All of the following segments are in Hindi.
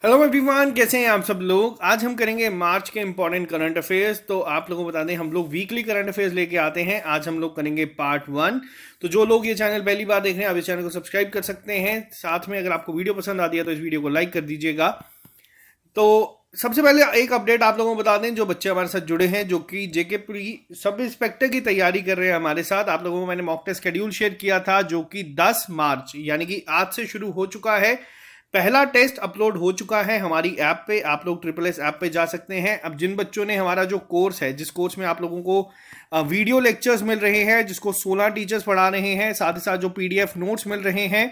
हेलो एवरीवन, कैसे हैं आप सब लोग। आज हम करेंगे मार्च के इंपॉर्टेंट करंट अफेयर्स। तो आप लोगों को बता दें, हम लोग वीकली करंट अफेयर्स लेके आते हैं। आज हम लोग करेंगे पार्ट 1। तो जो लोग ये चैनल पहली बार देख रहे हैं, आप इस चैनल को सब्सक्राइब कर सकते हैं। साथ में अगर आपको वीडियो पसंद आती है तो इस वीडियो को लाइक कर दीजिएगा। तो सबसे पहले एक अपडेट आप लोगों को बता दें, जो बच्चे हमारे साथ जुड़े हैं, जो कि जेके प्री सब इंस्पेक्टर की तैयारी कर रहे हैं हमारे साथ। आप लोगों को मैंने मॉक टेस्ट शेड्यूल शेयर किया था, जो कि 10 मार्च यानी कि आज से शुरू हो चुका है। पहला टेस्ट अपलोड हो चुका है हमारी ऐप पे। आप लोग ट्रिपल एस ऐप पे जा सकते हैं। अब जिन बच्चों ने हमारा जो कोर्स है, जिस कोर्स में आप लोगों को वीडियो लेक्चर्स मिल रहे हैं, जिसको 16 टीचर्स पढ़ा रहे हैं, साथ ही साथ जो पीडीएफ नोट्स मिल रहे हैं,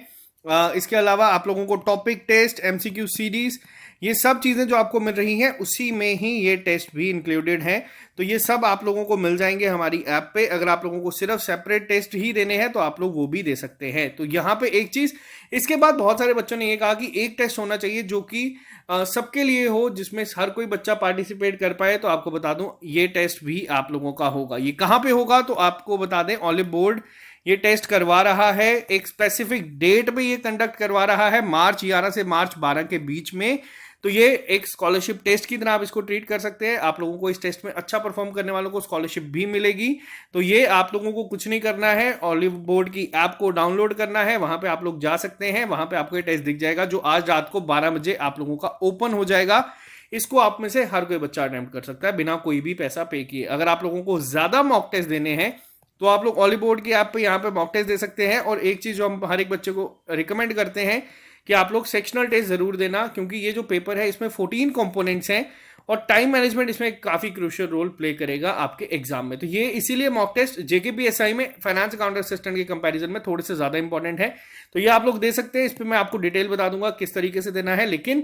इसके अलावा आप लोगों को टॉपिक टेस्ट, एमसीक्यू सीरीज, ये सब चीज़ें जो आपको मिल रही हैं, उसी में ही ये टेस्ट भी इंक्लूडेड हैं। तो ये सब आप लोगों को मिल जाएंगे हमारी ऐप पे। अगर आप लोगों को सिर्फ सेपरेट टेस्ट ही देने हैं तो आप लोग वो भी दे सकते हैं। तो यहाँ पे एक चीज़, इसके बाद बहुत सारे बच्चों ने ये कहा कि एक टेस्ट होना चाहिए जो कि सबके लिए हो, जिसमें हर कोई बच्चा पार्टिसिपेट कर पाए। तो आपको बता दूं, ये टेस्ट भी आप लोगों का होगा। ये कहाँ पे होगा तो आपको बता दें, ऑलिव बोर्ड ये टेस्ट करवा रहा है। एक स्पेसिफिक डेट पे ये कंडक्ट करवा रहा है, मार्च 11 से मार्च 12 के बीच में। तो ये एक स्कॉलरशिप टेस्ट की तरह आप इसको ट्रीट कर सकते हैं। आप लोगों को इस टेस्ट में अच्छा परफॉर्म करने वालों को स्कॉलरशिप भी मिलेगी। तो ये आप लोगों को कुछ नहीं करना है, ऑलिव बोर्ड की ऐप को डाउनलोड करना है, वहां पे आप लोग जा सकते हैं। वहां पे आपको ये टेस्ट दिख जाएगा, जो आज रात को 12 बजे आप लोगों का ओपन हो जाएगा। इसको आप में से हर कोई बच्चा अटेम्प्ट कर सकता है बिना कोई भी पैसा पे किए। अगर आप लोगों को ज्यादा मॉक टेस्ट देने हैं तो आप लोग ऑलिव बोर्ड की ऐप पे यहाँ पे मॉक टेस्ट दे सकते हैं। और एक चीज जो हम हर एक बच्चे को रिकमेंड करते हैं कि आप लोग सेक्शनल टेस्ट जरूर देना, क्योंकि ये जो पेपर है इसमें 14 कंपोनेंट्स हैं और टाइम मैनेजमेंट इसमें काफी क्रूशियल रोल प्ले करेगा आपके एग्जाम में। तो ये इसीलिए मॉक टेस्ट जेकेपीएसआई में फाइनेंस अकाउंट असिस्टेंट के कंपैरिजन में थोड़े से ज्यादा इंपॉर्टेंट है। तो ये आप लोग दे सकते हैं। इस पर मैं आपको डिटेल बता दूंगा किस तरीके से देना है, लेकिन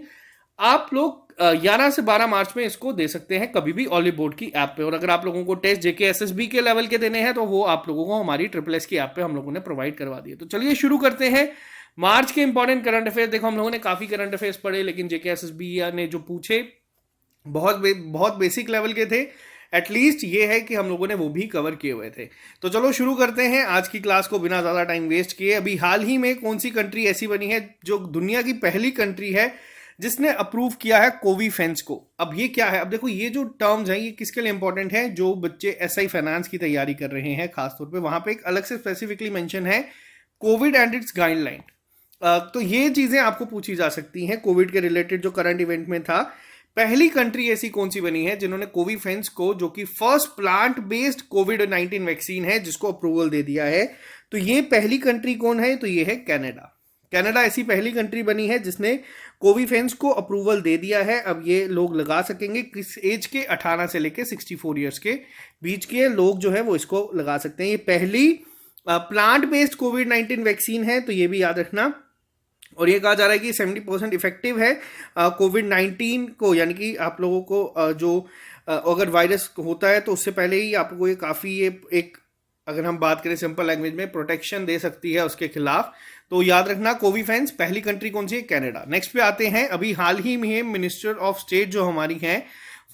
आप लोग 11 से 12 मार्च में इसको दे सकते हैं कभी भी ऑलिव बोर्ड की ऐप पे। और अगर आप लोगों को टेस्ट जेके एसएसबी के लेवल के देने हैं तो वो आप लोगों को हमारी ट्रिपल एस की ऐप पे हम लोगों ने प्रोवाइड करवा दिए। तो चलिए शुरू करते हैं मार्च के इंपॉर्टेंट करंट अफेयर्स। देखो, हम लोगों ने काफी करंट अफेयर्स पढ़े, लेकिन जेके एसएसबी ने जो पूछे बहुत बेसिक लेवल के थे। एटलीस्ट ये है कि हम लोगों ने वो भी कवर किए हुए थे। तो चलो शुरू करते हैं आज की क्लास को बिना ज्यादा टाइम वेस्ट किए। अभी हाल ही में कौन सी कंट्री ऐसी बनी है जो दुनिया की पहली कंट्री है जिसने अप्रूव किया है कोवीफेंस को। अब ये क्या है, अब देखो ये जो टर्म्स हैं ये किसके लिए इंपॉर्टेंट है, जो बच्चे एसआई फाइनेंस की तैयारी कर रहे हैं खासतौर पे, वहां पे एक अलग से स्पेसिफिकली मेंशन है कोविड एंड इट्स गाइडलाइन। तो ये चीजें आपको पूछी जा सकती हैं कोविड के रिलेटेड जो करंट इवेंट में था। पहली कंट्री ऐसी कौन सी बनी है जिन्होंने कोवीफेंस को, जो कि फर्स्ट प्लांट बेस्ड कोविड-19 वैक्सीन है, जिसको अप्रूवल दे दिया है। तो ये पहली कंट्री कौन है, तो ये है कनाडा। कनाडा ऐसी पहली कंट्री बनी है जिसने कोवीफेंस को अप्रूवल दे दिया है। अब ये लोग लगा सकेंगे किस एज के, 18 से लेके 64 ईयर्स के बीच के लोग जो है वो इसको लगा सकते हैं। ये पहली प्लांट बेस्ड कोविड-19 वैक्सीन है, तो ये भी याद रखना। और ये कहा जा रहा है कि 70% इफेक्टिव है कोविड-19 को, यानी कि आप लोगों को अगर वायरस होता है तो उससे पहले ही आपको ये काफ़ी ये एक, अगर हम बात करें सिंपल लैंग्वेज में, प्रोटेक्शन दे सकती है उसके खिलाफ। तो याद रखना कोवीफेंस पहली कंट्री कौन सी है, कनाडा। नेक्स्ट पे आते हैं, अभी हाल ही में मिनिस्टर ऑफ स्टेट जो हमारी हैं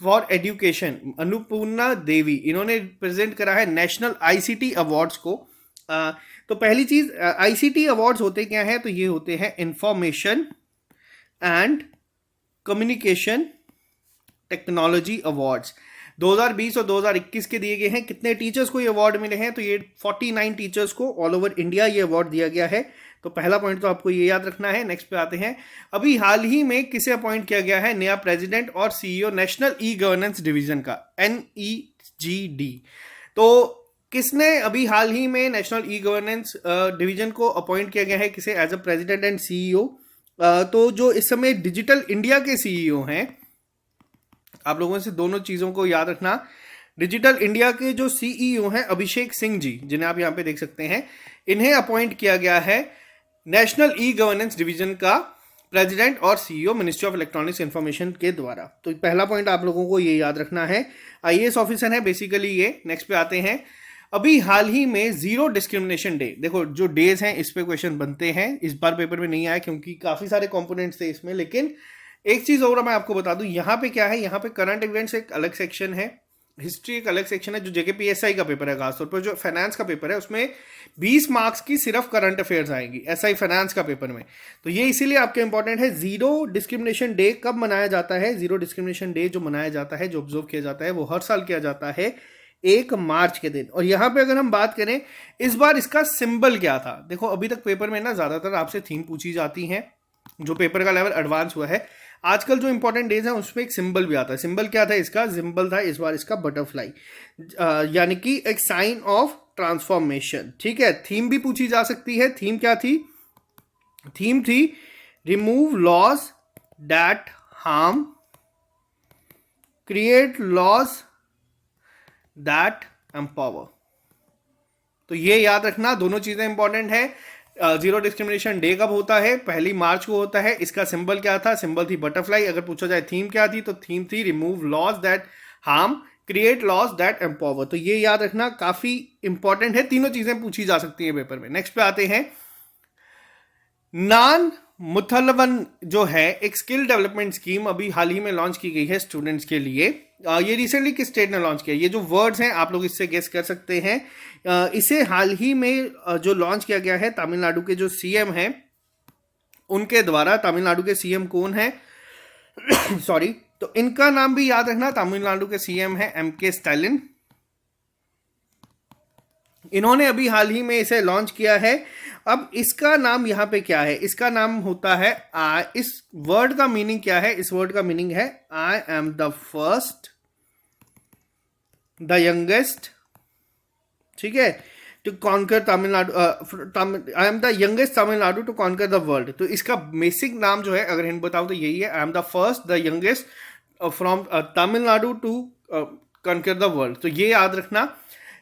फॉर एजुकेशन, अन्नपूर्णा देवी, इन्होंने प्रेजेंट करा है नेशनल आईसीटी अवार्ड्स को। तो पहली चीज, आईसीटी अवार्ड्स होते क्या हैं, तो ये होते हैं information and communication technology awards. 2020 और 2021 के दिए गए हैं। कितने टीचर्स को ये अवार्ड मिले हैं, तो ये 49 टीचर्स को ऑल ओवर इंडिया ये अवार्ड दिया गया है। तो पहला पॉइंट तो आपको ये याद रखना है। नेक्स्ट पे आते हैं, अभी हाल ही में किसे अपॉइंट किया गया है नया प्रेसिडेंट और CEO National e Governance Division का, NEGD। तो किसने अभी हाल ही में नेशनल ई गवर्नेंस डिवीजन को अपॉइंट किया गया है, किसे, as a president and CEO. तो जो इस समय डिजिटल इंडिया के सीईओ हैं, आप लोगों से दोनों चीजों को याद रखना। डिजिटल इंडिया के जो सीईओ हैं अभिषेक सिंह जी, जिन्हें आप यहाँ पे देख सकते हैं, इन्हें अपॉइंट किया गया है नेशनल ई गवर्नेंस डिवीजन का प्रेसिडेंट और CEO ministry of electronics information के द्वारा। तो पहला पॉइंट आप लोगों को ये याद रखना है। आईएएस ऑफिसर है बेसिकली ये। नेक्स्ट पे आते हैं, अभी हाल ही में जीरो डिस्क्रिमिनेशन डे। देखो जो डेज हैं इस पे क्वेश्चन बनते हैं, इस बार पेपर में नहीं आया क्योंकि काफी सारे कंपोनेंट्स थे इसमें। लेकिन एक चीज और मैं आपको बता दूं, यहाँ पे क्या है, यहाँ पे करंट इवेंट्स एक अलग सेक्शन है, हिस्ट्री एक अलग सेक्शन है, जो जेकेपीएसआई का पेपर है, खासतौर पर जो फाइनेंस का पेपर है उसमें 20 मार्क्स की सिर्फ करंट अफेयर्स आएंगी एसआई फाइनेंस का पेपर में। तो ये इसीलिए आपके इंपॉर्टेंट है। जीरो डिस्क्रिमिनेशन डे कब मनाया जाता है? जीरो डिस्क्रिमिनेशन डे जो मनाया जाता है, जो ऑब्जर्व किया जाता है, वो हर साल किया जाता है 1 मार्च के दिन। और यहाँ पे अगर हम बात करें इस बार इसका सिंबल क्या था, देखो अभी तक पेपर में ना ज्यादातर आपसे थीम पूछी जाती है, जो पेपर का लेवल एडवांस हुआ है। आजकल जो इंपॉर्टेंट डेज है उसमें एक सिंबल भी आता है। सिंबल क्या था इसका? सिंबल था इस बार इसका बटरफ्लाई, यानी कि एक साइन ऑफ ट्रांसफॉर्मेशन। ठीक है, थीम भी पूछी जा सकती है। थीम क्या थी? थीम थी remove laws that harm, create laws that empower. तो ये याद रखना, दोनों चीजें इंपॉर्टेंट है। जीरो डिस्क्रिमिनेशन डे कब होता है? 1 मार्च को होता है। इसका सिंबल क्या था? सिंबल थी बटरफ्लाई। अगर पूछा जाए थीम क्या थी, तो थीम थी remove laws that harm, create laws that empower. तो ये याद रखना, काफी इंपॉर्टेंट है, तीनों चीजें पूछी जा सकती है पेपर में। नेक्स्ट पे आते हैं, नान मुथलवन जो है एक स्किल डेवलपमेंट स्कीम अभी हाल ही में लॉन्च की गई है स्टूडेंट्स के लिए। ये रिसेंटली किस स्टेट ने लॉन्च किया? ये जो वर्ड्स हैं आप लोग इससे गेस कर सकते हैं। इसे हाल ही में जो लॉन्च किया गया है तमिलनाडु के जो सीएम हैं उनके द्वारा। तमिलनाडु के सीएम कौन है? सॉरी, तो इनका नाम भी याद रखना। तमिलनाडु के सीएम है एमके स्टालिन। इन्होंने अभी हाल ही में इसे लॉन्च किया है। अब इसका नाम यहां पे क्या है? इसका नाम होता है इस वर्ड का मीनिंग क्या है? इस वर्ड का मीनिंग है I am the first, the youngest, ठीक है, to conquer Tamil Nadu. I am the youngest Tamil Nadu to conquer the world. तो इसका बेसिक नाम जो है अगर हिंट बताओ तो यही है, I am the first the youngest from Tamil Nadu to conquer the world. तो ये याद रखना।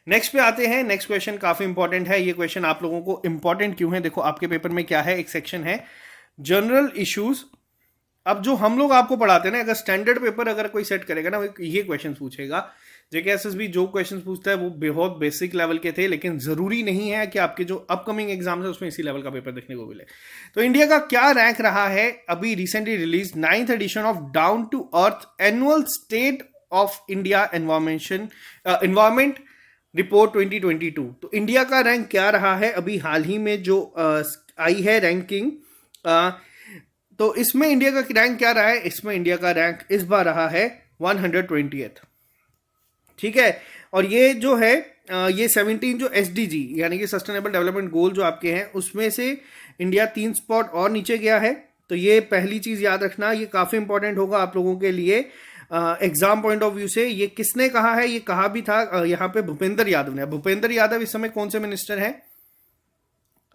नेक्स्ट पे आते हैं। नेक्स्ट क्वेश्चन काफी इंपॉर्टेंट है। ये क्वेश्चन आप लोगों को इंपॉर्टेंट क्यों है? देखो आपके पेपर में क्या है, एक सेक्शन है जनरल इश्यूज। अब जो हम लोग आपको पढ़ाते हैं ना, अगर स्टैंडर्ड पेपर अगर कोई सेट करेगा ना, ये क्वेश्चन पूछेगा। जेकेएसएसबी जो क्वेश्चन पूछता है वो बहुत बेसिक लेवल के थे, लेकिन जरूरी नहीं है कि आपके जो अपकमिंग एग्जाम है उसमें इसी लेवल का पेपर देखने को मिले। तो इंडिया का क्या रैंक रहा है? अभी recently release 9th edition of Down to Earth annual state of India environment report 2022। तो इंडिया का रैंक क्या रहा है अभी हाल ही में जो आई है रैंकिंग? तो इसमें इंडिया का रैंक क्या रहा है? इसमें इंडिया का रैंक इस बार रहा है 120th। ठीक है, और ये जो है ये 17 जो एसडीजी यानी कि सस्टेनेबल डेवलपमेंट गोल जो आपके हैं उसमें से इंडिया 3 स्पॉट और नीचे गया है। तो ये पहली चीज याद रखना, ये काफी इंपॉर्टेंट होगा आप लोगों के लिए एग्जाम पॉइंट ऑफ व्यू से। ये किसने कहा है? ये कहा भी था यहाँ पे भूपेंद्र यादव ने। भूपेंद्र यादव इस समय कौन से मिनिस्टर हैं?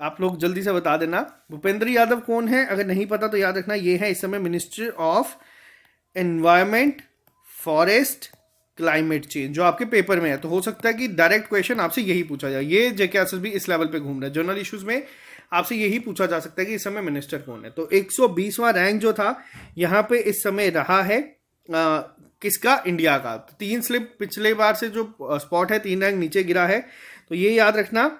आप लोग जल्दी से बता देना। भूपेंद्र यादव कौन है? अगर नहीं पता तो याद रखना, ये है इस समय minister of environment, forest, climate change, जो आपके पेपर में है। तो हो सकता है कि डायरेक्ट क्वेश्चन आपसे यही पूछा जाए। ये जेकेएसएसबी इस लेवल पे घूम रहा है, जनरल इश्यूज में आपसे यही पूछा जा सकता है कि इस समय मिनिस्टर कौन है। तो 120वां रैंक जो था यहाँ पे इस समय रहा है किसका? इंडिया का। तो 3 स्लिप पिछले बार से जो स्पॉट है 3 रैंक नीचे गिरा है, तो ये याद रखना।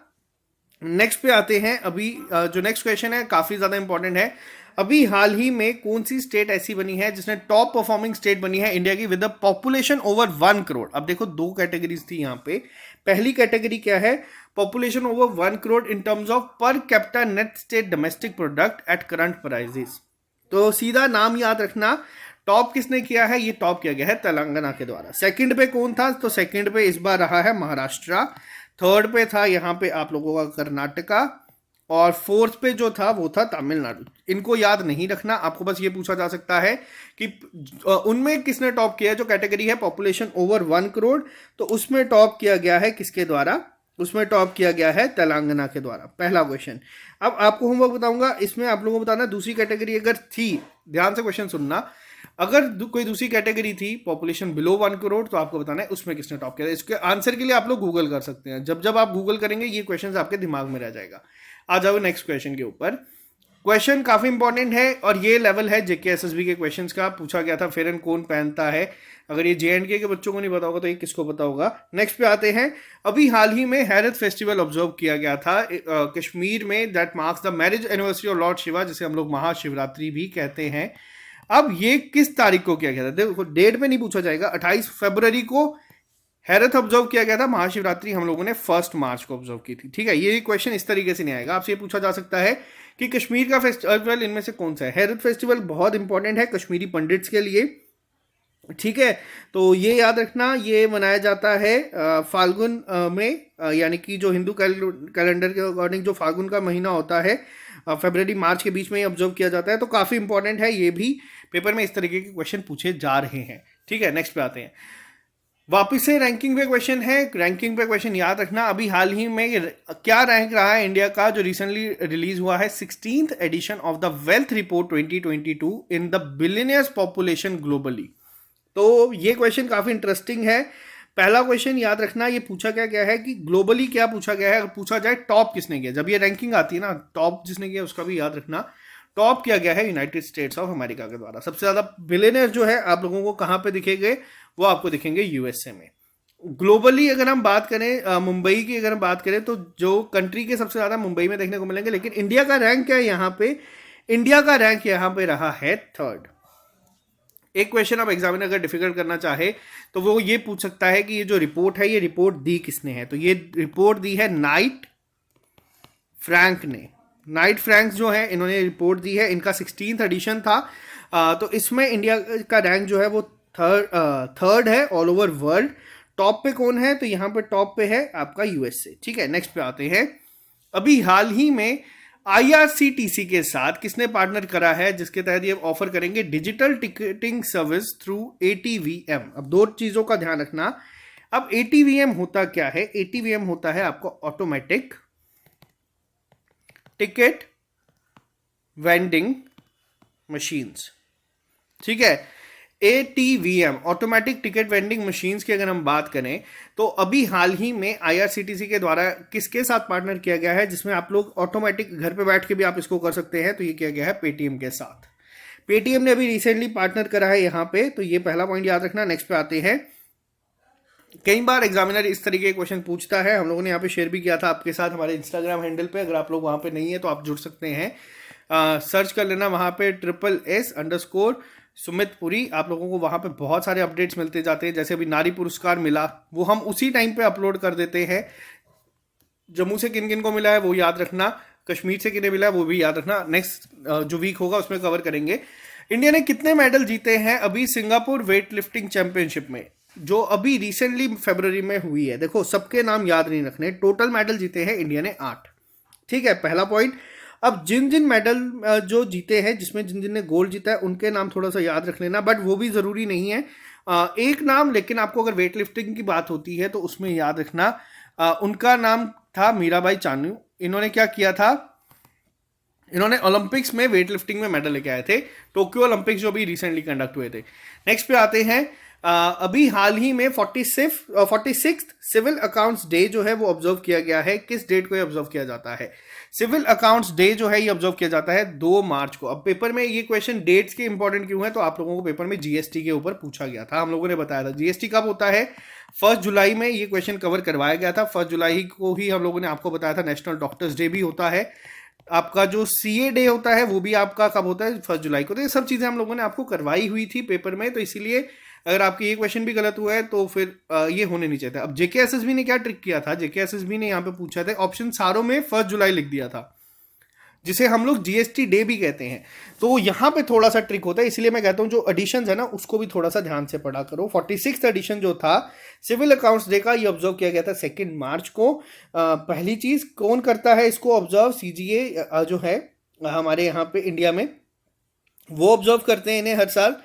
नेक्स्ट पे आते हैं। अभी जो नेक्स्ट क्वेश्चन है काफी ज्यादा इंपॉर्टेंट है। अभी हाल ही में कौन सी स्टेट ऐसी बनी है जिसने टॉप परफॉर्मिंग स्टेट बनी है इंडिया की with the population over 1 crore? अब देखो 2 कैटेगरीज थी यहाँ पे। पहली कैटेगरी क्या है? Population over 1 crore in terms of per capita net state domestic product at current prices. तो सीधा नाम याद रखना, टॉप किसने किया है? ये टॉप किया गया है तेलंगाना के द्वारा। सेकंड पे कौन था? तो सेकंड पे इस बार रहा है महाराष्ट्र। थर्ड पे था यहाँ पे आप लोगों का कर्नाटका, और फोर्थ पे जो था वो था तमिलनाडु। इनको याद नहीं रखना, आपको बस ये पूछा जा सकता है कि उनमें किसने टॉप किया है। जो कैटेगरी है पॉपुलेशन ओवर 1 करोड़, तो उसमें टॉप किया गया है किसके द्वारा? उसमें टॉप किया गया है तेलंगाना के द्वारा। पहला क्वेश्चन। अब आपको होमवर्क बताऊंगा, इसमें आप लोगों को बताना दूसरी कैटेगरी अगर थी, ध्यान से क्वेश्चन सुनना, अगर कोई दूसरी कैटेगरी थी पॉपुलेशन बिलो 1 करोड़, तो आपको बताना है उसमें किसने टॉप किया। इसके आंसर के लिए आप लोग गूगल कर सकते हैं। जब जब आप गूगल करेंगे ये क्वेश्चन आपके दिमाग में रह जाएगा। आ जाओ नेक्स्ट क्वेश्चन के ऊपर। क्वेश्चन काफी इंपॉर्टेंट है और ये लेवल है जेकेएसएसबी के क्वेश्चंस का। पूछा गया था फेरन कौन पहनता है। अगर ये जेएंडके के बच्चों को नहीं पता होगा तो ये किसको पता होगा। नेक्स्ट पे आते हैं। अभी हाल ही में हैरत फेस्टिवल ऑब्जर्व किया गया था कश्मीर में, that marks the marriage anniversary of Lord Shiva, जिसे हम लोग महाशिवरात्रि भी कहते हैं। अब ये किस तारीख को किया गया था? देखो डेट पे नहीं पूछा जाएगा। 28 फरवरी को हैरत ऑब्जर्व किया गया था, महाशिवरात्रि हम लोगों ने 1 मार्च को ऑब्जर्व की थी। ठीक है, ये क्वेश्चन इस तरीके से नहीं आएगा, आपसे ये पूछा जा सकता है कि कश्मीर का फेस्टिवल इनमें से कौन सा है। हैरत फेस्टिवल बहुत इंपॉर्टेंट है कश्मीरी पंडित्स के लिए। ठीक है, तो ये याद रखना, ये मनाया जाता है फाल्गुन में, यानी कि जो हिंदू कैलेंडर के अकॉर्डिंग जो फाल्गुन का महीना होता है, फरवरी मार्च के बीच में ही ऑब्जर्व किया जाता है। तो काफ़ी इंपॉर्टेंट है, ये भी पेपर में इस तरीके के क्वेश्चन पूछे जा रहे हैं। ठीक है, नेक्स्ट पे आते हैं। वापिस से रैंकिंग पे क्वेश्चन है। रैंकिंग पे क्वेश्चन याद रखना, अभी हाल ही में क्या रैंक रहा है इंडिया का, जो रिसेंटली रिलीज हुआ है 16th edition of the wealth report 2022 in the billionaires population globally. तो ये क्वेश्चन काफी इंटरेस्टिंग है। पहला क्वेश्चन याद रखना, ये पूछा क्या गया है कि ग्लोबली क्या पूछा गया है, अगर पूछा जाए टॉप किसने किया, जब ये रैंकिंग आती है ना, टॉप जिसने किया उसका भी याद रखना। टॉप किया गया है यूनाइटेड स्टेट्स ऑफ अमेरिका के द्वारा। सबसे ज्यादा बिलियनियर जो है आप लोगों को कहां पे दिखेंगे, वो आपको दिखेंगे यूएसए में। ग्लोबली अगर हम बात करें, मुंबई की अगर हम बात करें, तो जो कंट्री के सबसे ज्यादा मुंबई में देखने को मिलेंगे। लेकिन इंडिया का रैंक क्या है यहाँ पे, इंडिया का रैंक यहाँ पे रहा है 3rd। एक क्वेश्चन अब एग्जामिनर अगर डिफिकल्ट करना चाहे तो वो ये पूछ सकता है कि ये जो रिपोर्ट है, ये रिपोर्ट दी किसने है। तो ये रिपोर्ट दी है नाइट फ्रैंक ने। नाइट फ्रैंक जो है इन्होंने रिपोर्ट दी है, इनका 16th एडिशन था। तो इसमें इंडिया का रैंक जो है वो थर्ड है ऑल ओवर वर्ल्ड। टॉप पे कौन है, तो यहाँ पे टॉप पे है आपका यूएसए। ठीक है, नेक्स्ट पे आते हैं। अभी हाल ही में आईआरसीटीसी के साथ किसने पार्टनर करा है, जिसके तहत ये ऑफर करेंगे digital ticketing service through ATVM. अब दो चीजों का ध्यान रखना। अब एटीवीएम होता क्या है, एटीवीएम होता है आपको ऑटोमेटिक टिकट वेंडिंग मशीन्स। ठीक है, ATVM automatic ticket vending machines की अगर हम बात करें तो अभी हाल ही में आईआरसीटीसी के द्वारा किसके साथ पार्टनर किया गया है, जिसमें आप लोग ऑटोमेटिक घर पे बैठ के भी आप इसको कर सकते हैं। तो ये किया गया है पेटीएम के साथ। पेटीएम ने अभी रिसेंटली पार्टनर करा है यहाँ पे। तो ये पहला पॉइंट याद रखना। नेक्स्ट पे आते हैं। कई बार एग्जामिनर इस तरीके के क्वेश्चन पूछता है, हम लोगों ने यहाँ पे शेयर भी किया था आपके साथ हमारे इंस्टाग्राम हैंडल पे। अगर आप लोग वहां पे नहीं है तो आप जुड़ सकते हैं, सर्च कर लेना वहां पे SSS_ सुमित पुरी। आप लोगों को वहां पे बहुत सारे अपडेट्स मिलते जाते हैं। जैसे अभी नारी पुरस्कार मिला, वो हम उसी टाइम पे अपलोड कर देते हैं। जम्मू से किन किन को मिला है वो याद रखना, कश्मीर से किन्हें मिला है वो भी याद रखना। नेक्स्ट जो वीक होगा उसमें कवर करेंगे। इंडिया ने कितने मेडल जीते हैं अभी सिंगापुर वेट लिफ्टिंग चैंपियनशिप में, जो अभी रिसेंटली फरवरी में हुई है। देखो सबके नाम याद नहीं रखने, टोटल मेडल जीते हैं इंडिया ने 8। ठीक है, पहला पॉइंट। अब जिन जिन मेडल जो जीते हैं, जिसमें जिन जिन ने गोल्ड जीता है, उनके नाम थोड़ा सा याद रख लेना, बट वो भी जरूरी नहीं है। एक नाम लेकिन आपको अगर वेट लिफ्टिंग की बात होती है तो उसमें याद रखना, उनका नाम था मीराबाई चानू। इन्होंने क्या किया था, इन्होंने ओलंपिक्स में वेट लिफ्टिंग में मेडल लेके आए थे, टोक्यो ओलंपिक्स जो भी रिसेंटली कंडक्ट हुए थे। नेक्स्ट पे आते हैं। अभी हाल ही में 46th सिविल अकाउंट्स डे जो है वो ऑब्जर्व किया गया है। किस डेट को ये ऑब्जर्व किया जाता है, सिविल अकाउंट्स डे जो है ये ऑब्जर्व किया जाता है 2 मार्च को। अब पेपर में ये क्वेश्चन डेट्स के इंपॉर्टेंट क्यों है, तो आप लोगों को पेपर में जीएसटी के ऊपर पूछा गया था, हम लोगों ने बताया था। जीएसटी कब होता है, 1 जुलाई में ये क्वेश्चन कवर करवाया गया था। 1 जुलाई को ही हम लोगों ने आपको बताया था। नेशनल डॉक्टर्स डे भी होता है, आपका जो सीए डे होता है वो भी आपका कब होता है, 1 जुलाई को। तो ये सब चीजें हम लोगों ने आपको करवाई हुई थी पेपर में, तो इसीलिए अगर आपके ये क्वेश्चन भी गलत हुआ है तो फिर ये होने नहीं चाहिए। अब जेकेएसएसबी ने क्या ट्रिक किया था, जेकेएसएसबी ने यहाँ पे पूछा था, ऑप्शन सारों में 1 जुलाई लिख दिया था, जिसे हम लोग जीएसटी डे भी कहते हैं। तो यहाँ पे थोड़ा सा ट्रिक होता है, इसलिए मैं कहता हूँ जो एडिशन है ना उसको भी थोड़ा सा ध्यान से पढ़ा करो। 46th एडिशन जो था सिविल अकाउंट्स डे का, ये ऑब्जर्व किया गया था 2 मार्च को। पहली चीज कौन करता है इसको ऑब्जर्व, सीजीए जो है हमारे यहाँ पे इंडिया में, वो ऑब्जर्व करते हैं इन्हें हर साल।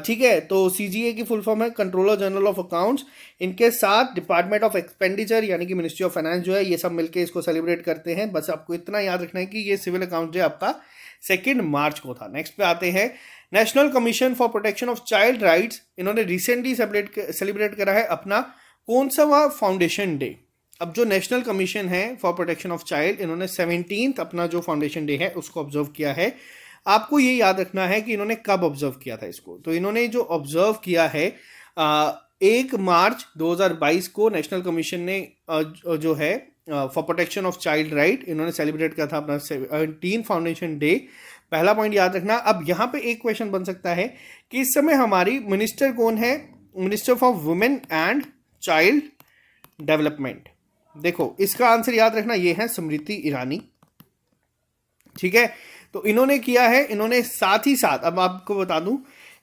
ठीक है, तो सीजीए की फुल फॉर्म है कंट्रोलर जनरल ऑफ अकाउंट्स। इनके साथ डिपार्टमेंट ऑफ एक्सपेंडिचर यानी कि मिनिस्ट्री ऑफ फाइनेंस जो है, ये सब मिलके इसको सेलिब्रेट करते हैं। बस आपको इतना याद रखना है कि ये सिविल अकाउंट डे आपका 2 मार्च को था। नेक्स्ट पे आते हैं। National commission for protection of child rights, इन्होंने रिसेंटली सेलिब्रेट करा है अपना कौन सा वह फाउंडेशन डे। अब जो नेशनल कमीशन है फॉर प्रोटेक्शन ऑफ चाइल्ड, इन्होंने 17th अपना जो फाउंडेशन डे है उसको ऑब्जर्व किया है। आपको ये याद रखना है कि इन्होंने कब ऑब्जर्व किया था इसको। तो इन्होंने जो ऑब्जर्व किया है 1 मार्च 2022 को नेशनल कमीशन ने जो है for protection of child right, इन्होंने सेलिब्रेट किया था अपना 17th फाउंडेशन डे। पहला पॉइंट याद रखना। अब यहाँ पे एक क्वेश्चन बन सकता है कि इस समय हमारी मिनिस्टर कौन है, minister for women and child development. देखो इसका आंसर याद रखना, ये है स्मृति ईरानी। ठीक है, तो इन्होंने किया है, इन्होंने साथ ही साथ, अब आपको बता दूं,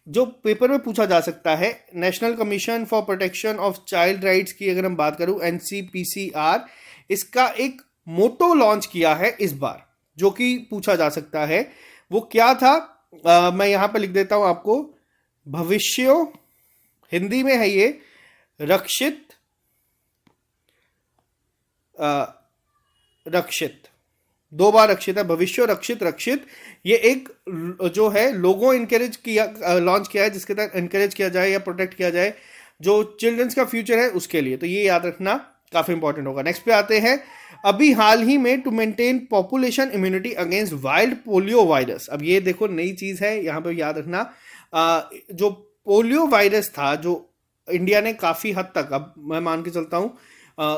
जो पेपर में पूछा जा सकता है, national commission for protection of child rights की अगर हम बात करूं, एनसीपीसीआर, इसका एक मोटो लॉन्च किया है इस बार, जो कि पूछा जा सकता है। वो क्या था, मैं यहां पर लिख देता हूं आपको, भविष्य, हिंदी में है ये रक्षित, रक्षित, दो बार रक्षित है, भविष्य रक्षित रक्षित। ये एक जो है लोगो इनकरेज किया, लॉन्च किया है, जिसके तहत इनकरेज किया जाए या प्रोटेक्ट किया जाए जो चिल्ड्रंस का फ्यूचर है उसके लिए। तो ये याद रखना काफी इंपॉर्टेंट होगा। नेक्स्ट पे आते हैं, अभी हाल ही में to maintain population immunity against wild polio virus. अब ये देखो नई चीज है, यहां पे याद रखना, जो पोलियो वायरस था जो इंडिया ने काफी हद तक, अब मैं मान के चलता हूं,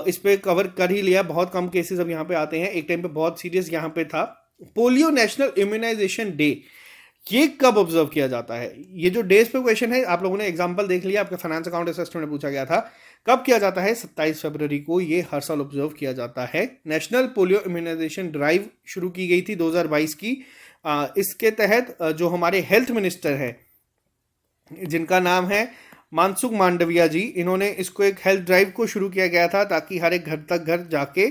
इस पे कवर कर ही लिया, बहुत कम केसेस अब यहाँ पे आते हैं, एक टाइम पे बहुत सीरियस यहाँ पे था। पोलियो नेशनल इम्यूनाइजेशन डे, ये कब ऑब्जर्व किया जाता है? ये जो डेज पे क्वेश्चन है, आप लोगों ने एग्जांपल देख लिया, आपके फाइनेंस अकाउंट असिस्टेंट में पूछा गया था, कब किया जाता है? 27 फरवरी को ये हर साल ऑब्जर्व किया जाता है। नेशनल पोलियो इम्यूनाइजेशन ड्राइव शुरू की गई थी 2022 की। इसके तहत जो हमारे हेल्थ मिनिस्टर है, जिनका नाम है मानसुख मांडविया जी, इन्होंने इसको एक हेल्थ ड्राइव को शुरू किया गया था ताकि हर एक घर तक घर जाके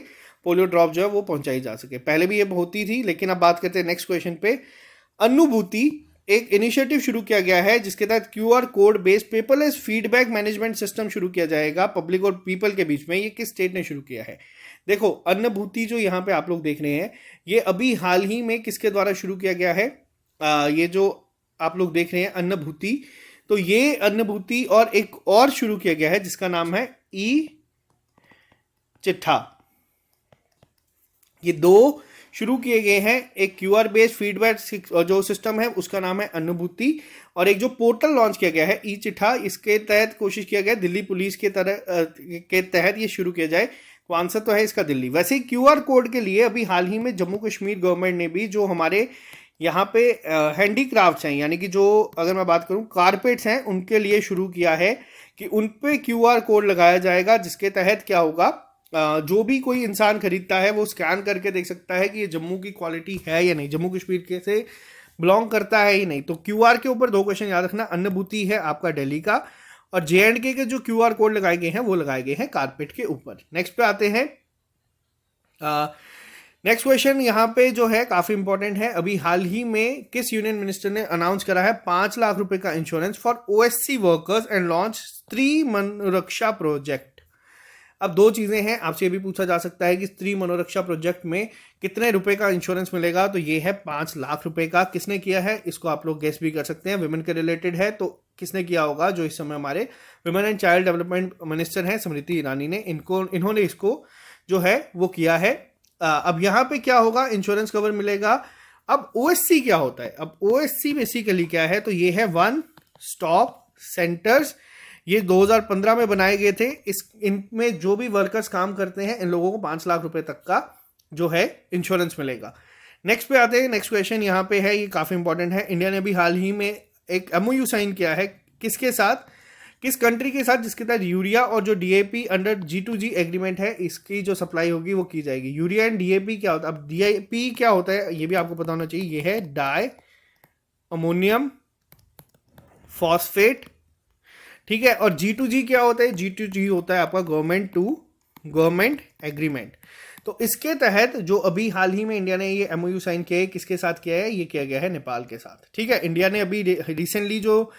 पोलियो ड्रॉप जो है वो पहुंचाई जा सके। पहले भी ये होती थी, लेकिन अब बात करते हैं नेक्स्ट क्वेश्चन पे। अनुभूति एक इनिशिएटिव शुरू किया गया है जिसके तहत QR code based paperless feedback management system शुरू किया जाएगा पब्लिक और पीपल के बीच में। ये किस स्टेट ने शुरू किया है? देखो अनुभूति जो यहाँ पे आप लोग देख रहे हैं, ये अभी हाल ही में किसके द्वारा शुरू किया गया है? ये जो आप लोग देख रहे हैं अनुभूति, तो ये अनुभूति और एक और शुरू किया गया है जिसका नाम है ई चिट्ठा। ये दो शुरू किए गए हैं, एक क्यूआर बेस्ड फीडबैक जो सिस्टम है उसका नाम है अनुभूति, और एक जो पोर्टल लॉन्च किया गया है ई चिट्ठा, इसके तहत कोशिश किया गया दिल्ली पुलिस के तहत ये शुरू किया जाए। तो आंसर तो है इसका दिल्ली। वैसे क्यूआर कोड के लिए अभी हाल ही में जम्मू कश्मीर गवर्नमेंट ने भी जो हमारे यहाँ पे हैंडीक्राफ्ट्स हैं, यानी कि जो अगर मैं बात करूँ कारपेट्स हैं, उनके लिए शुरू किया है कि उन पे क्यूआर कोड लगाया जाएगा, जिसके तहत क्या होगा, जो भी कोई इंसान खरीदता है वो स्कैन करके देख सकता है कि ये जम्मू की क्वालिटी है या नहीं, जम्मू कश्मीर के से बिलोंग करता है ही नहीं। तो क्यूआर के ऊपर दो क्वेश्चन याद रखना, अनुभूति है आपका दिल्ली का, और जेएंडके के जो क्यूआर कोड लगाए गए हैं वो लगाए गए हैं कारपेट के ऊपर। नेक्स्ट पे आते हैं, नेक्स्ट क्वेश्चन यहाँ पे जो है काफी इंपॉर्टेंट है। अभी हाल ही में किस यूनियन मिनिस्टर ने अनाउंस करा है 5 लाख रुपए का insurance for OSC workers and launch स्त्री मनोरक्षा प्रोजेक्ट? अब दो चीजें हैं, आपसे ये भी पूछा जा सकता है कि स्त्री मनोरक्षा प्रोजेक्ट में कितने रुपए का इंश्योरेंस मिलेगा, तो ये है 5 लाख रुपए का। किसने किया है इसको आप लोग गेस भी कर सकते हैं, विमेन के रिलेटेड है, तो किसने किया होगा? जो इस समय हमारे women and child development minister हैं स्मृति ईरानी ने, इन्होंने इसको जो है वो किया है। अब यहाँ पे क्या होगा, इंश्योरेंस कवर मिलेगा। अब ओएससी क्या होता है? अब ओएससी बेसिकली क्या है, तो ये है वन स्टॉप सेंटर्स। ये 2015 में बनाए गए थे। इनमें जो भी वर्कर्स काम करते हैं इन लोगों को 5 लाख रुपए तक का जो है इंश्योरेंस मिलेगा। नेक्स्ट पे आते हैं, नेक्स्ट क्वेश्चन यहाँ पे है, ये काफी इंपॉर्टेंट है। इंडिया ने भी हाल ही में एक एमओयू साइन किया है, किसके साथ, किस कंट्री के साथ, जिसके तहत यूरिया और जो डीएपी अंडर G2G एग्रीमेंट है, इसकी जो सप्लाई होगी वो की जाएगी। यूरिया एंड डीएपी क्या होता है? अब डीएपी क्या होता है ये भी आपको पता होना चाहिए, ये है डाई अमोनियम फॉस्फेट, ठीक है। और G2G क्या होता है? G2G होता है आपका गवर्नमेंट टू गवर्नमेंट एग्रीमेंट। तो इसके तहत जो अभी हाल ही में इंडिया ने ये एमओयू साइन किया है, किसके साथ किया है? ये किया गया है नेपाल के साथ, ठीक है। इंडिया ने अभी रिसेंटली जो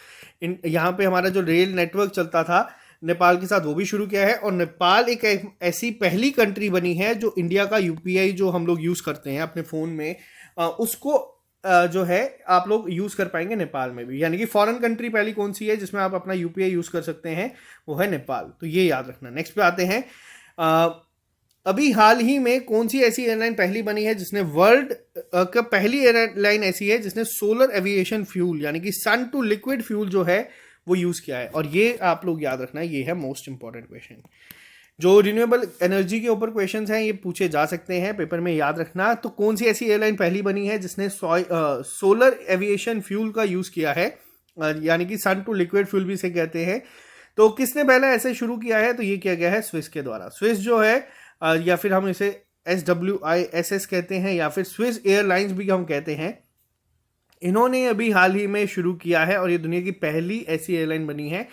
यहाँ पे हमारा जो रेल नेटवर्क चलता था नेपाल के साथ, वो भी शुरू किया है। और नेपाल एक ऐसी पहली कंट्री बनी है जो इंडिया का यूपीआई जो हम लोग यूज करते हैं अपने फोन में, उसको जो है आप लोग यूज कर पाएंगे नेपाल में भी। यानी कि फॉरेन कंट्री पहली कौन सी है जिसमें आप अपना यूपीआई यूज कर सकते हैं, वो है नेपाल। तो ये याद रखना। नेक्स्ट पे आते हैं, अभी हाल ही में कौन सी ऐसी एयरलाइन पहली बनी है जिसने वर्ल्ड का पहली एयरलाइन ऐसी है जिसने सोलर एविएशन फ्यूल यानी कि सन टू लिक्विड फ्यूल जो है वो यूज किया है? और ये आप लोग याद रखना, ये है मोस्ट इंपॉर्टेंट क्वेश्चन। जो रिन्यूएबल एनर्जी के ऊपर क्वेश्चंस हैं ये पूछे जा सकते हैं पेपर में, याद रखना। तो कौन सी ऐसी एयरलाइन पहली बनी है जिसने सोलर एविएशन फ्यूल का यूज किया है, यानी कि सन टू लिक्विड फ्यूल भी इसे कहते हैं? तो किसने पहले ऐसे शुरू किया है? तो ये किया गया है स्विस के द्वारा। स्विस जो है या फिर हम इसे SWISS कहते हैं या फिर स्विस एयरलाइंस भी हम कहते हैं, इन्होंने अभी हाल ही में शुरू किया है और ये दुनिया की पहली ऐसी एयरलाइन बनी है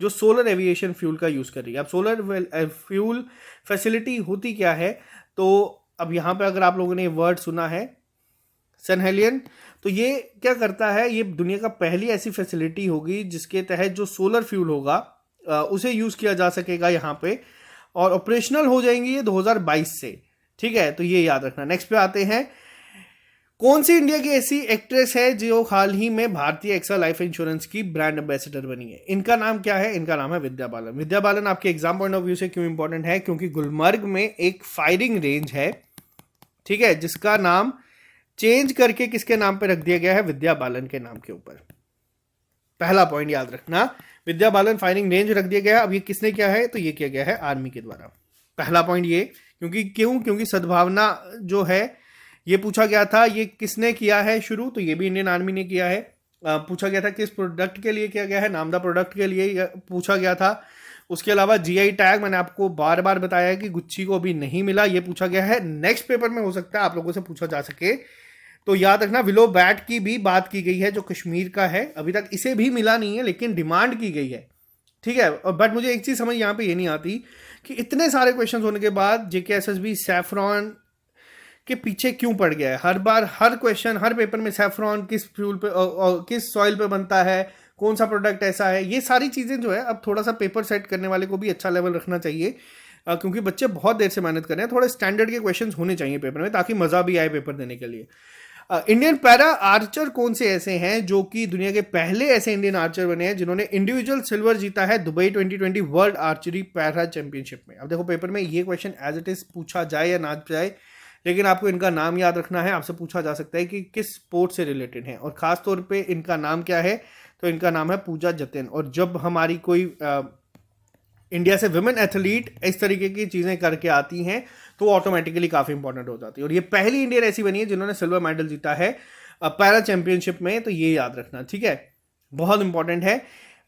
जो सोलर एविएशन फ्यूल का यूज़ कर रही है। अब सोलर फ्यूल फैसिलिटी होती क्या है? तो अब यहाँ पे अगर आप लोगों ने वर्ड सुना है सन हेलियन, तो ये क्या करता है? ये दुनिया का पहली ऐसी फैसिलिटी होगी जिसके तहत जो सोलर फ्यूल होगा उसे यूज़ किया जा सकेगा यहाँ पे, और ऑपरेशनल हो जाएंगी ये 2022 से। ठीक है, तो ये याद रखना। नेक्स्ट पे आते हैं, कौन सी इंडिया की ऐसी एक्ट्रेस है जो हाल ही में भारतीय एक्सा लाइफ इंश्योरेंस की ब्रांड एम्बेसडर बनी है? इनका नाम क्या है? इनका नाम है विद्या बालन। विद्या बालन आपके एग्जाम पॉइंट ऑफ व्यू से क्यों इंपॉर्टेंट है? क्योंकि गुलमर्ग में एक फायरिंग रेंज है, ठीक है, जिसका नाम चेंज करके किसके नाम पे रख दिया गया है? विद्या बालन के नाम के ऊपर। पहला पॉइंट याद रखना, विद्या बालन फायरिंग रेंज रख दिया गया है। अब ये किसने किया है? तो ये किया गया है आर्मी के द्वारा। पहला पॉइंट ये, क्योंकि सद्भावना जो है ये पूछा गया था, ये किसने किया है शुरू? तो ये भी इंडियन आर्मी ने किया है। पूछा गया था किस प्रोडक्ट के लिए किया गया है? नामदा प्रोडक्ट के लिए पूछा गया था। उसके अलावा GI टैग मैंने आपको बार बार बताया है कि गुच्ची को अभी नहीं मिला, ये पूछा गया है। नेक्स्ट पेपर में हो सकता है आप लोगों से पूछा जा सके, तो याद रखना विलो बैट की भी बात की गई है जो कश्मीर का है, अभी तक इसे भी मिला नहीं है लेकिन डिमांड की गई है। ठीक है, बट मुझे एक चीज़ समझ यहाँ पे ये नहीं आती कि इतने सारे क्वेश्चन होने के बाद JKSSB सैफरॉन के पीछे क्यों पड़ गया है? हर बार हर क्वेश्चन हर पेपर में सैफरॉन किस फ्यूल पे किस सॉइल पे बनता है, कौन सा प्रोडक्ट ऐसा है, ये सारी चीज़ें जो है अब थोड़ा सा पेपर सेट करने वाले को भी अच्छा लेवल रखना चाहिए, क्योंकि बच्चे बहुत देर से मेहनत कर रहे हैं। थोड़े स्टैंडर्ड के क्वेश्चंस होने चाहिए पेपर में ताकि मज़ा भी आए पेपर देने के लिए। इंडियन पैरा आर्चर कौन से ऐसे हैं जो कि दुनिया के पहले ऐसे इंडियन आर्चर बने हैं जिन्होंने इंडिविजुअल सिल्वर जीता है Dubai 2020 world archery para championship में? अब देखो पेपर में ये क्वेश्चन एज इट इज पूछा जाए या ना जाए, लेकिन आपको इनका नाम याद रखना है। आपसे पूछा जा सकता है कि किस स्पोर्ट से रिलेटेड है, और खास तौर पे इनका नाम क्या है? तो इनका नाम है पूजा जतिन। और जब हमारी कोई इंडिया से विमेन एथलीट इस तरीके की चीज़ें करके आती हैं तो ऑटोमेटिकली काफ़ी इंपॉर्टेंट हो जाती है, और ये पहली इंडियन ऐसी बनी है जिन्होंने सिल्वर मेडल जीता है पैरा चैंपियनशिप में, तो ये याद रखना। ठीक है, बहुत इंपॉर्टेंट है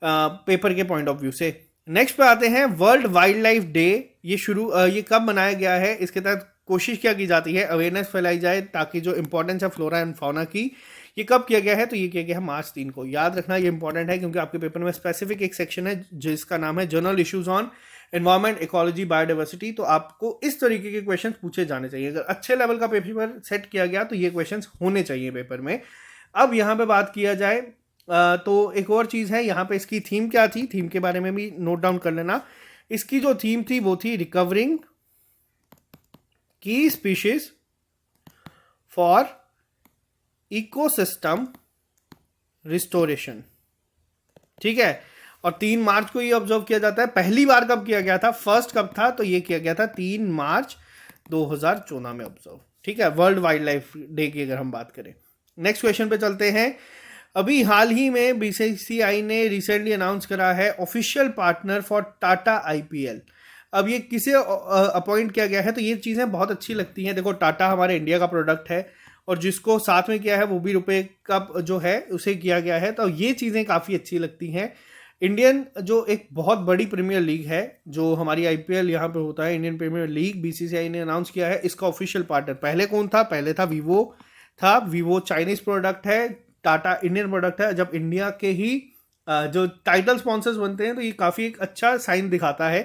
पेपर के पॉइंट ऑफ व्यू से। नेक्स्ट पे आते हैं, वर्ल्ड वाइल्ड लाइफ डे ये कब मनाया गया है? इसके तहत कोशिश क्या की जाती है? अवेयरनेस फैलाई जाए ताकि जो इंपॉर्टेंस है फ्लोरा एंड फौना की, ये कब किया गया है? तो ये किया गया है मार्च 3 को। याद रखना ये इंपॉर्टेंट है क्योंकि आपके पेपर में स्पेसिफिक एक सेक्शन है जिसका नाम है general issues on environment, ecology, biodiversity. तो आपको इस तरीके के क्वेश्चंस पूछे जाने चाहिए। अगर अच्छे लेवल का पेपर सेट किया गया तो ये क्वेश्चंस होने चाहिए पेपर में। अब यहाँ पे बात किया जाए तो एक और चीज़ है, यहाँ पे इसकी थीम क्या थी? थीम के बारे में भी नोट डाउन कर लेना। इसकी जो थीम थी वो थी रिकवरिंग की स्पीशीज फॉर इकोसिस्टम रिस्टोरेशन। ठीक है, और 3 मार्च को ये ऑब्जर्व किया जाता है। पहली बार कब किया गया था? फर्स्ट कब था? तो ये किया गया था 3 मार्च 2014 में ऑब्जर्व। ठीक है, वर्ल्ड वाइल्ड लाइफ डे की अगर हम बात करें। नेक्स्ट क्वेश्चन पे चलते हैं। अभी हाल ही में BCCI ने रिसेंटली अनाउंस करा है official partner for Tata IPL। अब ये किसे अपॉइंट किया गया है? तो ये चीज़ें बहुत अच्छी लगती हैं। देखो, टाटा हमारे इंडिया का प्रोडक्ट है और जिसको साथ में किया है वो भी रुपए का जो है उसे किया गया है, तो ये चीज़ें काफ़ी अच्छी लगती हैं। इंडियन जो एक बहुत बड़ी प्रीमियर लीग है जो हमारी IPL यहाँ पे होता है, इंडियन प्रीमियर लीग, BCCI ने अनाउंस किया है इसका ऑफिशियल पार्टनर। पहले कौन था? पहले था वीवो था। वीवो चाइनीज़ प्रोडक्ट है, टाटा इंडियन प्रोडक्ट है। जब इंडिया के ही जो टाइटल स्पॉन्सर्स बनते हैं तो ये काफ़ी एक अच्छा साइन दिखाता है।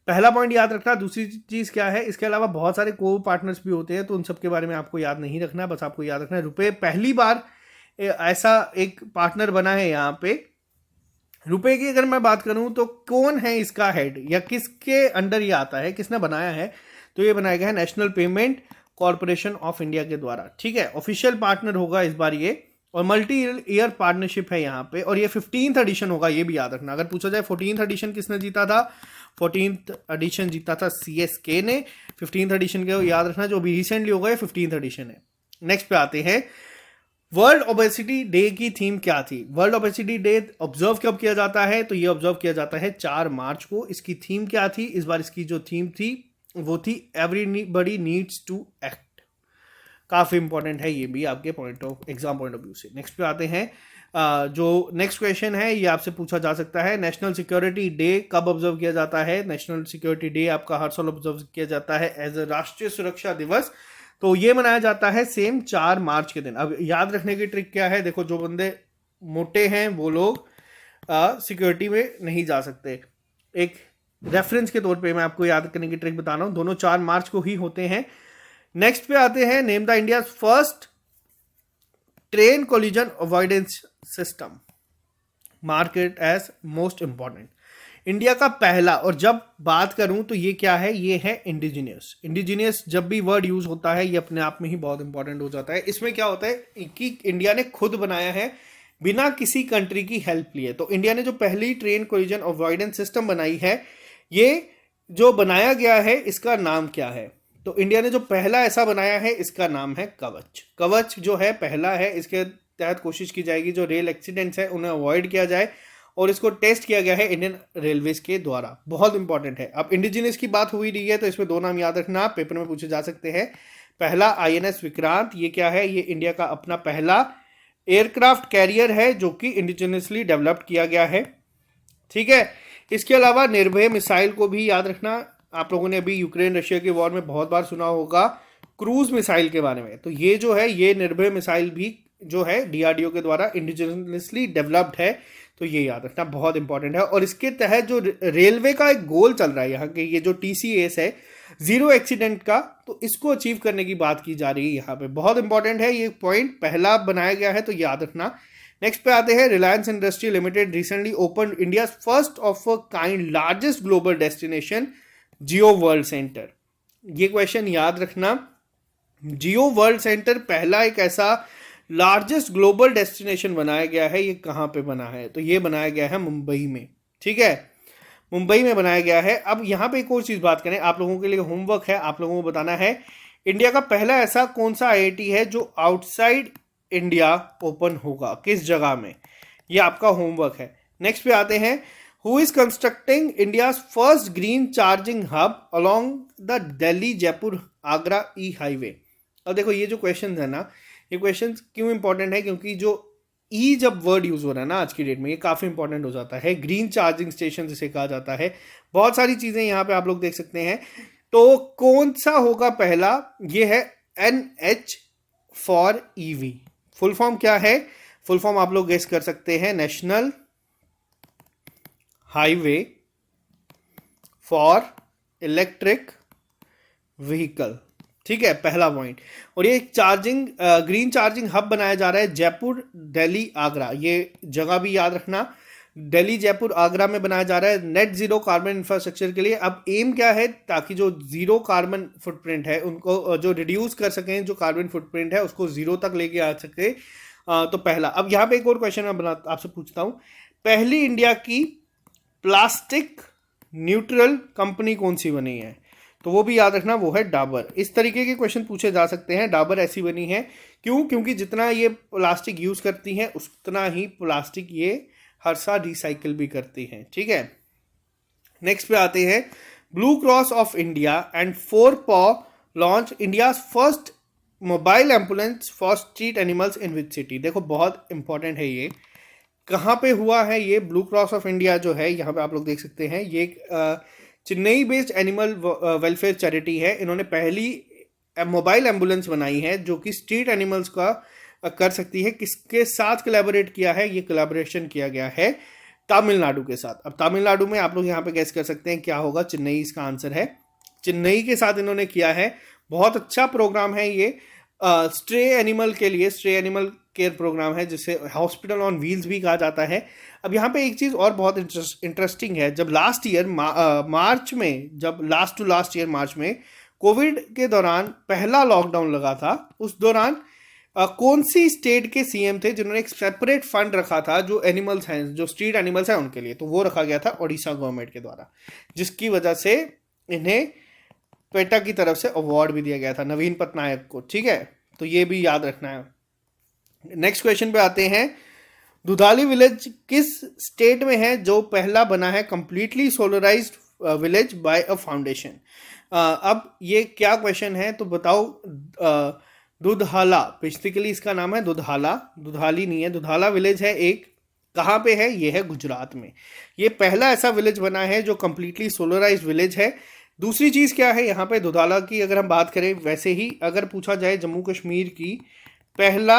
पहला पॉइंट याद रखना। दूसरी चीज़ क्या है, इसके अलावा बहुत सारे को पार्टनर्स भी होते हैं तो उन सब के बारे में आपको याद नहीं रखना, बस आपको याद रखना है रुपए पहली बार ऐसा एक पार्टनर बना है यहाँ पे। रुपए की अगर मैं बात करूँ तो कौन है इसका हेड या किसके अंडर ये आता है, किसने बनाया है? तो ये बनाया गया है national payment corporation of India के द्वारा। ठीक है, ऑफिशियल पार्टनर होगा इस बार ये, और मल्टी ईयर पार्टनरशिप है यहाँ पे, और ये 15th एडिशन होगा, ये भी याद रखना। अगर पूछा जाए 14th एडिशन किसने जीता था? 14th एडिशन जीता था CSK ने। 15th एडिशन के याद रखना, जो भी रिसेंटली होगा ये 15th एडिशन है। नेक्स्ट पे आते हैं, वर्ल्ड ओबेसिटी डे की थीम क्या थी? वर्ल्ड ओबेसिटी डे ऑब्जर्व कब किया जाता है? तो ये ऑब्जर्व किया जाता है 4 मार्च को। इसकी थीम क्या थी? इस बार इसकी जो थीम थी वो थी एवरीबॉडी नीड्स टू एक्ट। काफ़ी इंपॉर्टेंट है ये भी आपके एग्जाम पॉइंट ऑफ व्यू से। नेक्स्ट पे आते हैं, जो नेक्स्ट क्वेश्चन है ये आपसे पूछा जा सकता है, नेशनल सिक्योरिटी डे कब ऑब्जर्व किया जाता है? नेशनल सिक्योरिटी डे आपका हर साल ऑब्जर्व किया जाता है एज अ राष्ट्रीय सुरक्षा दिवस। तो ये मनाया जाता है सेम 4 मार्च के दिन। अब याद रखने की ट्रिक क्या है? देखो, जो बंदे मोटे हैं वो लोग सिक्योरिटी में नहीं जा सकते। एक रेफरेंस के तौर पे मैं आपको याद करने की ट्रिक बता रहा हूं, दोनों 4 मार्च को ही होते हैं। नेक्स्ट पे आते हैं, name the India first train collision avoidance system, market as most important. India का पहला, और जब बात करूं तो ये क्या है? ये है इंडिजिनियस। इंडिजिनियस जब भी वर्ड यूज होता है ये अपने आप में ही बहुत इंपॉर्टेंट हो जाता है। इसमें क्या होता है कि इंडिया ने खुद बनाया है बिना किसी कंट्री की हेल्प लिए। तो इंडिया ने जो पहली ट्रेन कोलिजन अवॉइडेंस सिस्टम बनाई है, ये जो बनाया गया है इसका नाम क्या है? तो इंडिया ने जो पहला ऐसा बनाया है इसका नाम है कवच। कवच जो है पहला है, इसके तहत कोशिश की जाएगी जो रेल एक्सीडेंट्स है उन्हें अवॉइड किया जाए, और इसको टेस्ट किया गया है इंडियन रेलवेज के द्वारा। बहुत इंपॉर्टेंट है। अब इंडिजिनियस की बात हुई रही है तो इसमें 2 नाम याद रखना, पेपर में पूछे जा सकते हैं। पहला INS विक्रांत, ये क्या है? ये इंडिया का अपना पहला एयरक्राफ्ट कैरियर है जो कि इंडिजिनियसली डेवलप्ड किया गया है, ठीक है। इसके अलावा निर्भय मिसाइल को भी याद रखना। आप लोगों ने अभी यूक्रेन रशिया के वॉर में बहुत बार सुना होगा क्रूज मिसाइल के बारे में। तो ये जो है, ये निर्भय मिसाइल भी जो है DRDO के द्वारा इंडिजिनियसली डेवलप्ड है। तो ये याद रखना बहुत इंपॉर्टेंट है। और इसके तहत जो रेलवे का एक गोल चल रहा है यहाँ के, ये जो TCAS है, 0 एक्सीडेंट का, तो इसको अचीव करने की बात की जा रही है यहाँ पे। बहुत इंपॉर्टेंट है ये पॉइंट, पहला बनाया गया है तो याद रखना। नेक्स्ट पे आते हैं, Reliance industry limited recently open India first of a kind largest global destination Jio world centre. ये क्वेश्चन याद रखना। जियो वर्ल्ड सेंटर पहला एक ऐसा लार्जेस्ट ग्लोबल डेस्टिनेशन बनाया गया है, ये कहाँ पे बना है? तो ये बनाया गया है मुंबई में, ठीक है, मुंबई में बनाया गया है। अब यहाँ पे एक और चीज बात करें, आप लोगों के लिए होमवर्क है, आप लोगों को बताना है इंडिया का पहला ऐसा कौन सा IIT है जो आउटसाइड इंडिया ओपन होगा, किस जगह में? ये आपका होमवर्क है। नेक्स्ट पे आते हैं, who is constructing India first green charging hub along the Delhi Jaipur Agra highway. अब देखो, ये जो क्वेश्चन है ना, ये क्वेश्चन क्यों इंपॉर्टेंट है? क्योंकि जो जब वर्ड यूज हो रहा है ना आज की डेट में, ये काफी इंपॉर्टेंट हो जाता है। ग्रीन चार्जिंग स्टेशन जिसे कहा जाता है, बहुत सारी चीजें यहाँ पे आप लोग देख सकते हैं। तो कौन सा होगा पहला? ये है NH for EV। Full form क्या है? फुल फॉर्म आप लोग गेस कर सकते हैं, national highway for electric vehicle, ठीक है, पहला पॉइंट। और ये चार्जिंग ग्रीन चार्जिंग हब बनाया जा रहा है जयपुर दिल्ली आगरा। ये जगह भी याद रखना, दिल्ली जयपुर आगरा में बनाया जा रहा है नेट जीरो कार्बन इंफ्रास्ट्रक्चर के लिए। अब एम क्या है? ताकि जो जीरो कार्बन फुटप्रिंट है उनको जो रिड्यूस कर सकें, जो कार्बन फुटप्रिंट है उसको जीरो तक लेके आ सके। तो पहला। अब यहाँ पे एक और क्वेश्चन मैं आपसे पूछता हूँ, पहली इंडिया की प्लास्टिक न्यूट्रल कंपनी कौन सी बनी है? तो वो भी याद रखना, वो है डाबर। इस तरीके के क्वेश्चन पूछे जा सकते हैं। डाबर ऐसी बनी है क्यों? क्योंकि जितना ये प्लास्टिक यूज करती है उतना ही प्लास्टिक ये हर साल रिसाइकिल भी करती हैं, ठीक है। नेक्स्ट पे आते हैं, blue cross of India and 4PAW launch India first mobile ambulance for street animals in which city. देखो, बहुत इंपॉर्टेंट है ये, कहाँ पे हुआ है ये ब्लू क्रॉस ऑफ इंडिया जो है, यहाँ पे आप लोग देख सकते हैं। ये Chennai based animal welfare charity है। इन्होंने पहली मोबाइल एम्बुलेंस बनाई है जो कि स्ट्रीट एनिमल्स का कर सकती है। किसके साथ कोलैबोरेट किया है? ये कोलैबोरेशन किया गया है तमिलनाडु के साथ। अब तमिलनाडु में आप लोग यहाँ पे गैस कर सकते हैं क्या होगा? चेन्नई इसका आंसर है। चेन्नई के साथ इन्होंने किया है। बहुत अच्छा प्रोग्राम है ये, स्ट्रे एनिमल के लिए, स्ट्रे एनिमल केयर प्रोग्राम है जिसे हॉस्पिटल ऑन व्हील्स भी कहा जाता है। अब यहाँ पे एक चीज़ और बहुत इंटरेस्टिंग है, जब लास्ट ईयर मार्च में, जब लास्ट ईयर मार्च में कोविड के दौरान पहला लॉकडाउन लगा था, उस दौरान कौन सी स्टेट के CM थे जिन्होंने एक सेपरेट फंड रखा था जो एनिमल्स हैं, जो स्ट्रीट एनिमल्स हैं उनके लिए? तो वो रखा गया था ओडिशा गवर्नमेंट के द्वारा, जिसकी वजह से इन्हें पेटा की तरफ से अवार्ड भी दिया गया था, नवीन पटनायक को, ठीक है। तो ये भी याद रखना है। नेक्स्ट क्वेश्चन पे आते हैं, दुधाली विलेज किस स्टेट में है जो पहला बना है completely solarized village by a foundation? अब ये क्या क्वेश्चन है तो बताओ, दुधाला, बेसिकली इसका नाम है दुधाला, दुधाली नहीं है, दुधाला विलेज है एक। कहाँ पे है? ये है गुजरात में। ये पहला ऐसा विलेज बना है जो कंप्लीटली सोलराइज्ड विलेज है। दूसरी चीज़ क्या है यहाँ पे दुधाला की अगर हम बात करें, वैसे ही अगर पूछा जाए जम्मू कश्मीर की पहला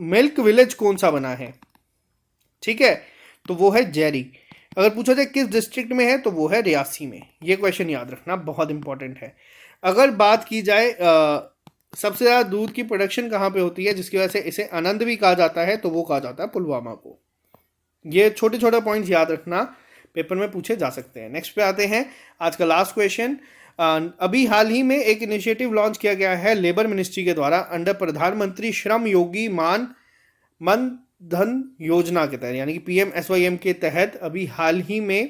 मिल्क विलेज कौन सा बना है, ठीक है, तो वो है जेरी। अगर पूछा जाए किस डिस्ट्रिक्ट में है, तो वो है रियासी में। ये क्वेश्चन याद रखना, बहुत इंपॉर्टेंट है। अगर बात की जाए सबसे ज़्यादा दूध की प्रोडक्शन कहाँ पे होती है, जिसकी वजह से इसे आनंद भी कहा जाता है, तो वो कहा जाता है पुलवामा को। ये छोटे छोटे पॉइंट्स याद रखना, पेपर में पूछे जा सकते हैं। नेक्स्ट पे आते हैं, आज का लास्ट क्वेश्चन। अभी हाल ही में एक इनिशिएटिव लॉन्च किया गया है लेबर मिनिस्ट्री के द्वारा अंडर प्रधानमंत्री श्रम योगी मन धन योजना के तहत, यानी कि PMSYM के तहत अभी हाल ही में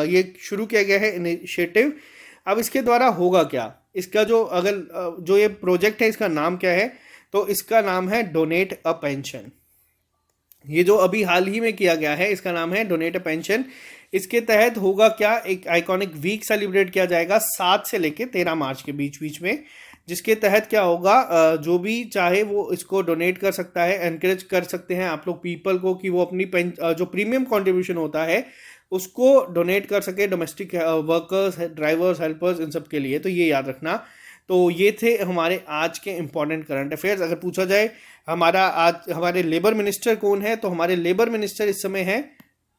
ये शुरू किया गया है इनिशिएटिव। अब इसके द्वारा होगा क्या, इसका जो ये प्रोजेक्ट है इसका नाम क्या है, तो इसका नाम है डोनेट अ पेंशन। ये जो अभी हाल ही में किया गया है इसका नाम है डोनेट अ पेंशन। इसके तहत होगा क्या, एक आइकॉनिक वीक सेलिब्रेट किया जाएगा 7 से लेके 13 मार्च के बीच बीच में, जिसके तहत क्या होगा, जो भी चाहे वो इसको डोनेट कर सकता है। एनकरेज कर सकते हैं आप लोग पीपल को कि वो अपनी जो प्रीमियम कंट्रीब्यूशन होता है उसको डोनेट कर सके, डोमेस्टिक वर्कर्स, ड्राइवर्स, हेल्पर्स, इन सब के लिए। तो ये याद रखना। तो ये थे हमारे आज के इंपॉर्टेंट करंट अफेयर्स। अगर पूछा जाए हमारे लेबर मिनिस्टर कौन है, तो हमारे लेबर मिनिस्टर इस समय है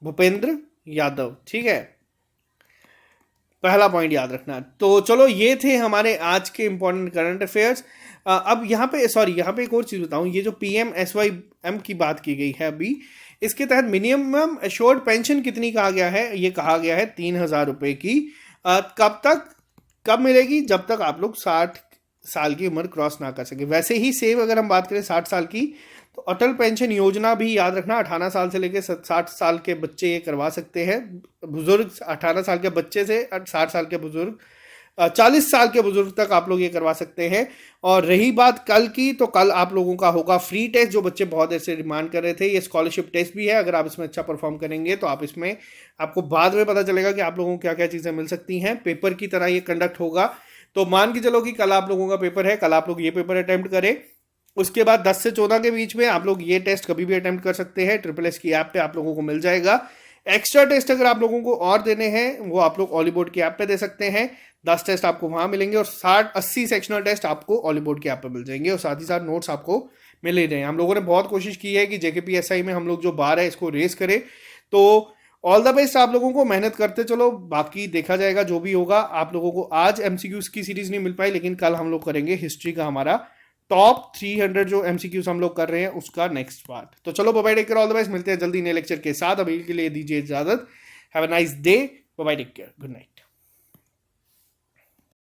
भूपेंद्र यादव, ठीक है, पहला पॉइंट याद रखना। तो चलो ये थे हमारे आज के इंपॉर्टेंट करंट अफेयर्स। अब यहाँ पे एक और चीज़ बताऊँ, ये जो PMSYM की बात की गई है अभी, इसके तहत मिनिमम एश्योर्ड पेंशन कितनी कहा गया है, ये कहा गया है 3,000 रुपये की। कब मिलेगी, जब तक आप लोग 60 साल की उम्र क्रॉस ना कर सके। वैसे ही सेम अगर हम बात करें 60 साल की, तो अटल पेंशन योजना भी याद रखना, 18 साल से लेकर 60 साल के बच्चे ये करवा सकते हैं। बुजुर्ग 18 साल के बच्चे से 60 साल के बुजुर्ग, 40 साल के बुजुर्ग तक आप लोग ये करवा सकते हैं। और रही बात कल की, तो कल आप लोगों का होगा फ्री टेस्ट, जो बच्चे बहुत देर से डिमांड कर रहे थे। ये स्कॉलरशिप टेस्ट भी है, अगर आप इसमें अच्छा परफॉर्म करेंगे तो आप इसमें, आपको बाद में पता चलेगा कि आप लोगों को क्या क्या चीज़ें मिल सकती हैं। पेपर की तरह ये कंडक्ट होगा। तो मान के चलो कि कल आप लोगों का पेपर है, कल आप लोग ये पेपर अटेम्प्ट करें, उसके बाद 10 से 14 के बीच में आप लोग ये टेस्ट कभी भी अटेम्प्ट कर सकते हैं। SSS की ऐप पे आप लोगों को मिल जाएगा। एक्स्ट्रा टेस्ट अगर आप लोगों को और देने हैं, वो आप लोग ऑलीबोर्ड की ऐप पे दे सकते हैं। 10 टेस्ट आपको वहां मिलेंगे और 60-80 सेक्शनल टेस्ट आपको ऑलीबोर्ड की ऐप पे मिल जाएंगे, और साथ ही साथ नोट्स आपको मिल ही रहे हैं। हम लोगों ने बहुत कोशिश की है कि JKPSI में हम लोग जो बार है इसको रेस करें। तो ऑल द बेस्ट आप लोगों को, मेहनत करते चलो, बाकी देखा जाएगा जो भी होगा। आप लोगों को आज MCQs की सीरीज नहीं मिल पाई, लेकिन कल हम लोग करेंगे हिस्ट्री का हमारा टॉप 300 जो MCQs हम लोग कर रहे हैं उसका नेक्स्ट पार्ट। तो चलो bye bye, take care, all the best. मिलते हैं जल्दी नए लेक्चर के साथ। अभी के लिए दीजिए इजाजत। Have a nice day, bye bye, take care, good night.